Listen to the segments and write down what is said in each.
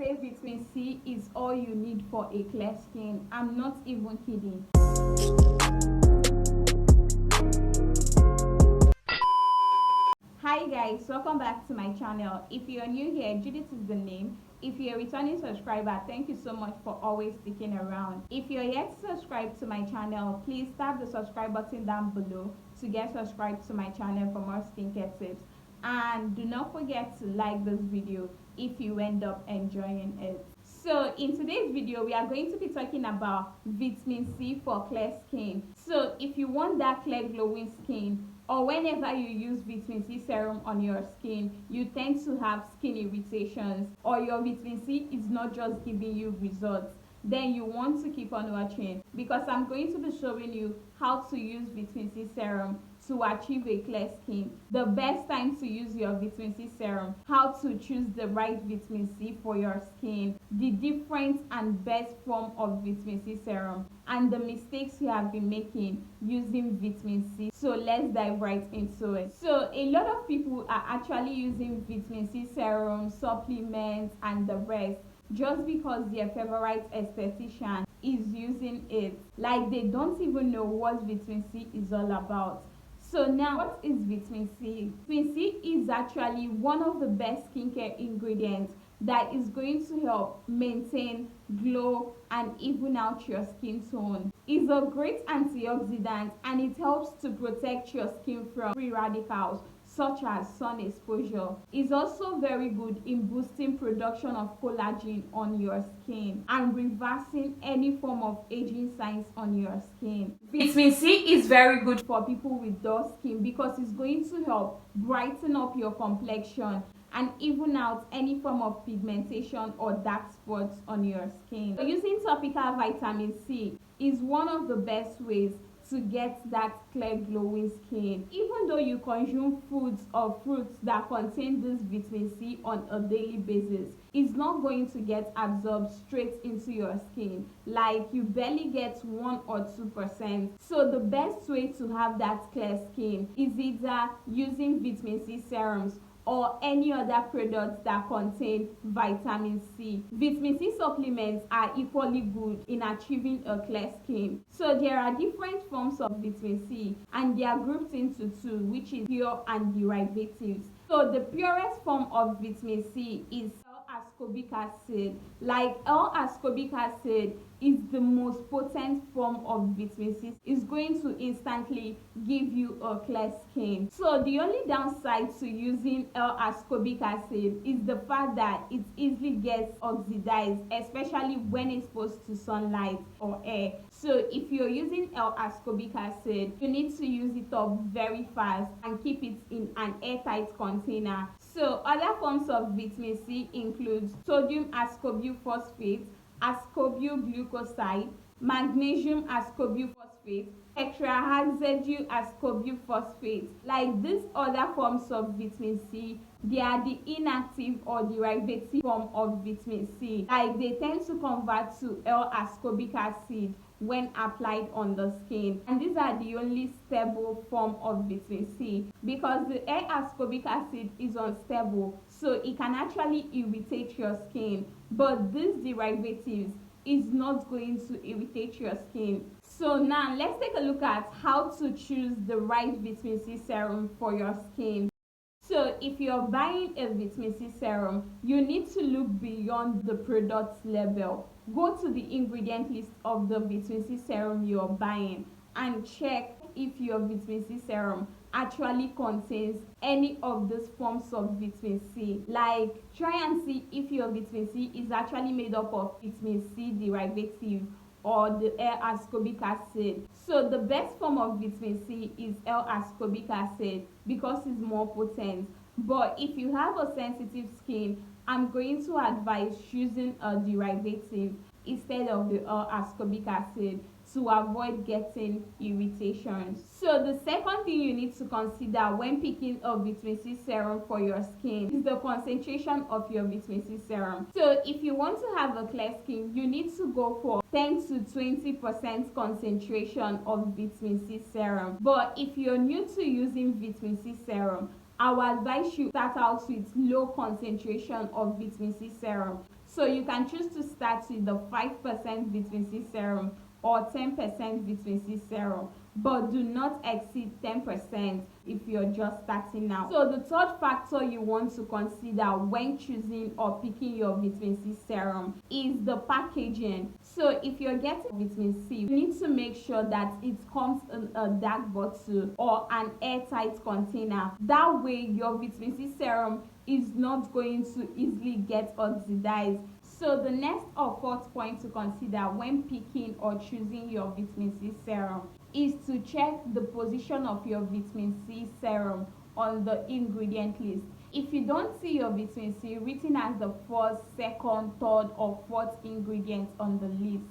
say vitamin C is all you need for a clear skin. I'm not even kidding. Hi guys, welcome back to my channel. If you're new here, Judith is the name. If you're a returning subscriber, thank you so much for always sticking around. If you're yet to subscribe to my channel, please tap the subscribe button down below to get subscribed to my channel for more skincare tips. And do not forget to like this video if you end up enjoying it. So in today's video, we are going to be talking about vitamin C for clear skin. So if you want that clear glowing skin, or whenever you use vitamin C serum on your skin, you tend to have skin irritations, or your vitamin C is not just giving you results, then you want to keep on watching, because I'm going to be showing you how to use vitamin C serum to achieve a clear skin, the best time to use your vitamin C serum, how to choose the right vitamin C for your skin, the different and best form of vitamin C serum, and the mistakes you have been making using vitamin C. So let's dive right into it. So a lot of people are actually using vitamin C serum, supplements, and the rest just because their favorite esthetician is using it. Like, they don't even know what vitamin C is all about. So now, what is vitamin C? Vitamin C is actually one of the best skincare ingredients that is going to help maintain glow and even out your skin tone. It's a great antioxidant, and it helps to protect your skin from free radicals such as sun exposure. It's also very good in boosting production of collagen on your skin and reversing any form of aging signs on your skin. Vitamin C is very good for people with dull skin because it's going to help brighten up your complexion and even out any form of pigmentation or dark spots on your skin. So using topical vitamin C is one of the best ways to get that clear glowing skin. Even though you consume foods or fruits that contain this vitamin C on a daily basis, it's not going to get absorbed straight into your skin. Like, you barely get 1 or 2%. So the best way to have that clear skin is either using vitamin C serums or any other products that contain vitamin C. Vitamin C supplements are equally good in achieving a clear skin. So there are different forms of vitamin C, and they are grouped into two, which is pure and derivatives. So the purest form of vitamin C is L-ascorbic acid. Like, L-ascorbic acid is the most potent form of vitamin C. It's going to instantly give you a clear skin. So the only downside to using L-ascorbic acid is the fact that it easily gets oxidized, especially when exposed to sunlight or air. So if you're using L-ascorbic acid, you need to use it up very fast and keep it in an airtight container. So other forms of vitamin C include sodium ascorbyl phosphate, ascorbyl glucoside, magnesium ascorbyl phosphate, tetrahexyl ascorbyl phosphate. Like these other forms of vitamin C, they are the inactive or derivative form of vitamin C. Like, they tend to convert to L-ascorbic acid when applied on the skin, and these are the only stable form of vitamin C, because the L-ascorbic acid is unstable, so it can actually irritate your skin, but these derivatives is not going to irritate your skin. So now let's take a look at how to choose the right vitamin C serum for your skin. So if you're buying a vitamin C serum, you need to look beyond the product label. Go to the ingredient list of the vitamin C serum you're buying and check if your vitamin C serum actually contains any of these forms of vitamin C. Like, try and see if your vitamin C is actually made up of vitamin C derivative or the L-ascorbic acid. So the best form of vitamin C is L-ascorbic acid because it's more potent. But if you have a sensitive skin, I'm going to advise using a derivative instead of the L-ascorbic acid to avoid getting irritations. So the second thing you need to consider when picking a vitamin C serum for your skin is the concentration of your vitamin C serum. So if you want to have a clear skin, you need to go for 10 to 20% concentration of vitamin C serum. But if you're new to using vitamin C serum, I will advise you start out with low concentration of vitamin C serum So you can choose to start with the 5% vitamin C serum or 10% vitamin C serum, but do not exceed 10% if you're just starting out. So the third factor you want to consider when choosing or picking your vitamin C serum is the packaging. So if you're getting vitamin C, you need to make sure that it comes in a dark bottle or an airtight container. That way your vitamin C serum is not going to easily get oxidized. So the next or fourth point to consider when picking or choosing your vitamin C serum is to check the position of your vitamin C serum on the ingredient list. If you don't see your vitamin C written as the first, second, third or fourth ingredient on the list,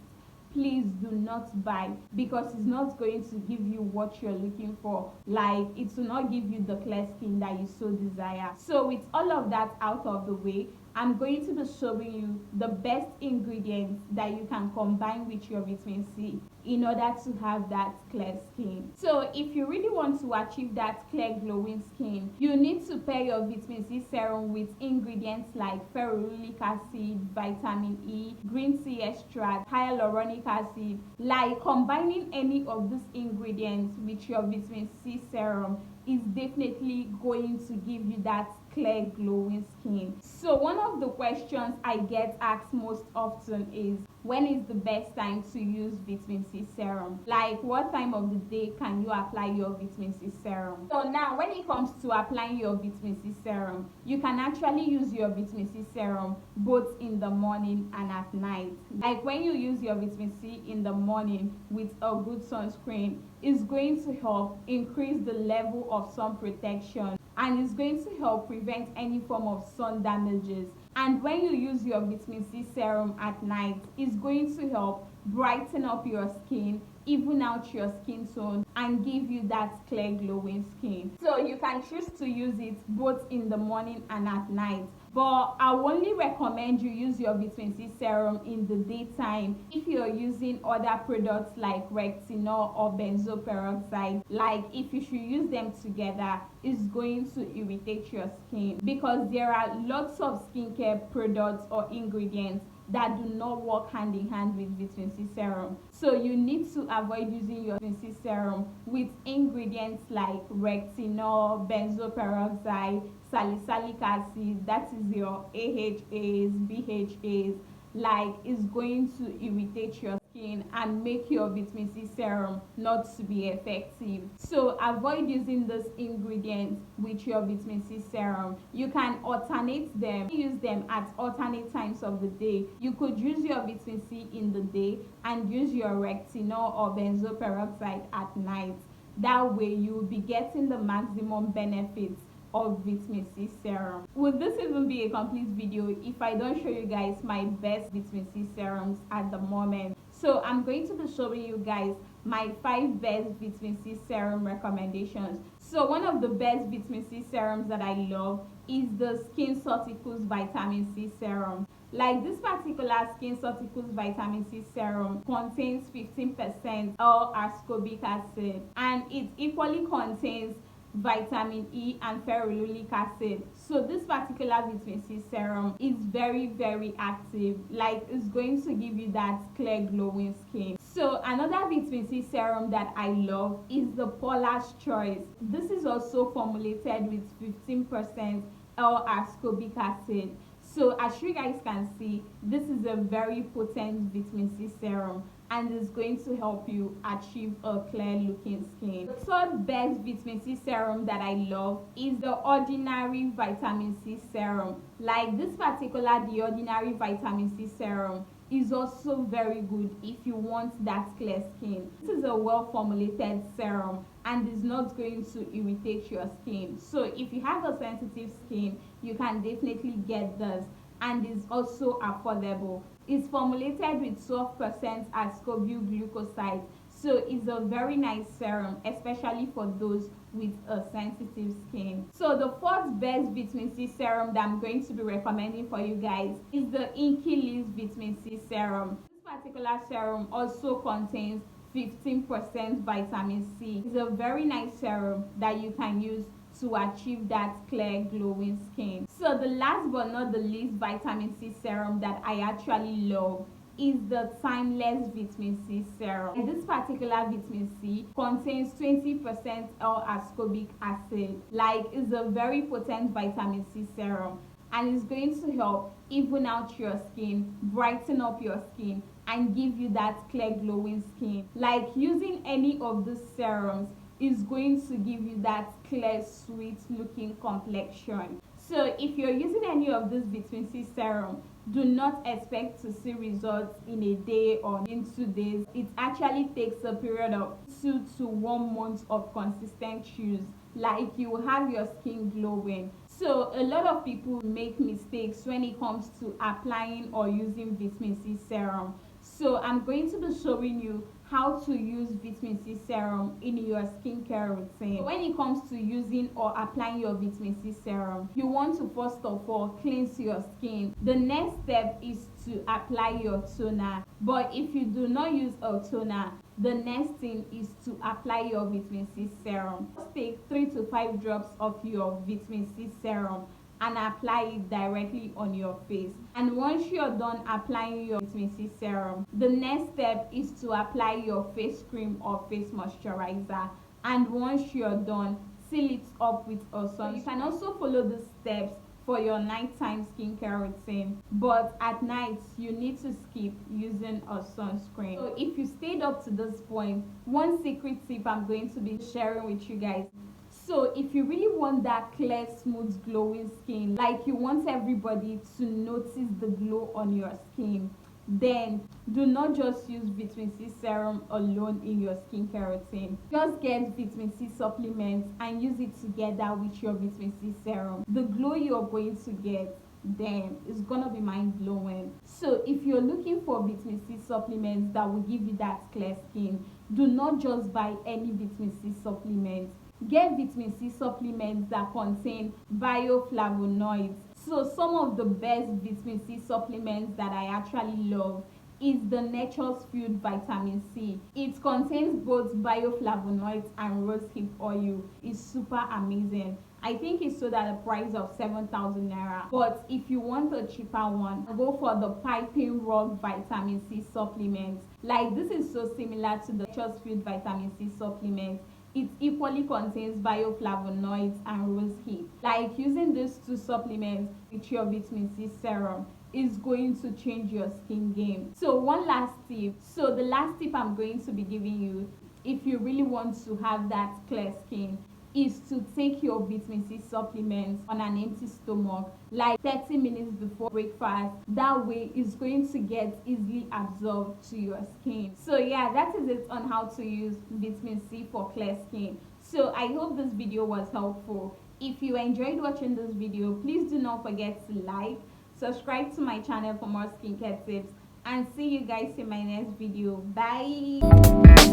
please do not buy, because it's not going to give you what you're looking for. Like, it will not give you the clear skin that you so desire. So with all of that out of the way, I'm going to be showing you the best ingredients that you can combine with your vitamin C in order to have that clear skin. So if you really want to achieve that clear glowing skin, you need to pair your vitamin C serum with ingredients like ferulic acid, vitamin E, green tea extract, hyaluronic acid. Like, combining any of these ingredients with your vitamin C serum is definitely going to give you that clear glowing skin. So one of the questions I get asked most often is, when is the best time to use vitamin C serum? Like, what time of the day can you apply your vitamin C serum? So now when it comes to applying your vitamin C serum, you can actually use your vitamin C serum both in the morning and at night. Like, when you use your vitamin C in the morning with a good sunscreen, it's going to help increase the level of sun protection, and it's going to help prevent any form of sun damages. And when you use your vitamin C serum at night, it's going to help brighten up your skin, even out your skin tone, and give you that clear glowing skin. So you can choose to use it both in the morning and at night, but I only recommend you use your vitamin C serum in the daytime if you're using other products like retinol or benzoyl peroxide. Like, if you should use them together, it's going to irritate your skin, because there are lots of skincare products or ingredients that do not work hand in hand with vitamin C serum. So you need to avoid using your vitamin C serum with ingredients like retinol, benzoyl peroxide, salicylic acid, that is your AHAs, BHAs. Like, it's going to irritate your skin and make your vitamin C serum not to be effective. So avoid using those ingredients with your vitamin C serum. You can alternate them, use them at alternate times of the day. You could use your vitamin C in the day and use your retinol or benzoyl peroxide at night. That way you will be getting the maximum benefits of vitamin C serum. Would this even be a complete video if I don't show you guys my best vitamin C serums at the moment? So I'm going to be showing you guys my 5 best vitamin C serum recommendations. So one of the best vitamin C serums that I love is the Skinceuticals vitamin C serum. Like, this particular Skinceuticals vitamin C serum contains 15% L-ascorbic acid, and it equally contains vitamin E and ferulic acid. So this particular vitamin C serum is very active. Like, it's going to give you that clear glowing skin. So another vitamin C serum that I love is the Paula's Choice. This is also formulated with 15% L-ascorbic acid. So as you guys can see, this is a very potent vitamin C serum, and is going to help you achieve a clear looking skin. The third best vitamin C serum that I love is the Ordinary vitamin C serum. Like, this particular The Ordinary vitamin C serum is also very good if you want that clear skin. This is a well formulated serum and is not going to irritate your skin. So if you have a sensitive skin, you can definitely get this, and is also affordable. It's formulated with 12% ascorbyl glucoside, so it's a very nice serum, especially for those with a sensitive skin. So the fourth best vitamin C serum that I'm going to be recommending for you guys is the Inkey vitamin C serum. This particular serum also contains 15% vitamin C. It's a very nice serum that you can use to achieve that clear glowing skin. So the last but not the least vitamin C serum that I actually love is the timeless vitamin C serum. This particular vitamin C contains 20% L-ascorbic acid. Like, it's a very potent vitamin C serum, and it's going to help even out your skin, brighten up your skin, and give you that clear glowing skin. Like, using any of these serums is going to give you that clear, sweet looking complexion. So if you're using any of this vitamin C serum, do not expect to see results in a day or in 2 days. It actually takes a period of 2 to 1 month of consistent use. Like, you will have your skin glowing. So a lot of people make mistakes when it comes to applying or using vitamin C serum. So I'm going to be showing you how to use vitamin C serum in your skincare routine. When it comes to using or applying your vitamin C serum, you want to first of all cleanse your skin. The next step is to apply your toner. But if you do not use a toner, the next thing is to apply your vitamin C serum. Just take 3 to 5 drops of your vitamin C serum and apply it directly on your face. And once you're done applying your vitamin C serum, the next step is to apply your face cream or face moisturizer. And once you're done, seal it up with a sunscreen. You can also follow the steps for your nighttime skincare routine, but at night you need to skip using a sunscreen. So if you stayed up to this point, one secret tip I'm going to be sharing with you guys. So if you really want that clear, smooth, glowing skin, like you want everybody to notice the glow on your skin, then do not just use vitamin C serum alone in your skincare routine. Just get vitamin C supplements and use it together with your vitamin C serum. The glow you're going to get then is gonna be mind-blowing. So if you're looking for vitamin C supplements that will give you that clear skin, do not just buy any vitamin C supplement. Get vitamin C supplements that contain bioflavonoids. So some of the best vitamin C supplements that I actually love is the Nature's Field Vitamin C. It contains both bioflavonoids and rosehip oil. It's super amazing. I think it's sold at a price of 7,000 naira. But if you want a cheaper one, go for the Piping Rock Vitamin C supplement. Like, this is so similar to the Nature's Field Vitamin C supplement. It equally contains bioflavonoids and rosehip. Like, using these two supplements with your vitamin C serum is going to change your skin game. So one last tip. So the last tip I'm going to be giving you, if you really want to have that clear skin, is to take your vitamin C supplements on an empty stomach, like 30 minutes before breakfast. That way it's going to get easily absorbed to your skin. So yeah, that is it on how to use vitamin C for clear skin. So I hope this video was helpful. If you enjoyed watching this video, please do not forget to like, subscribe to my channel for more skincare tips, and see you guys in my next video. Bye.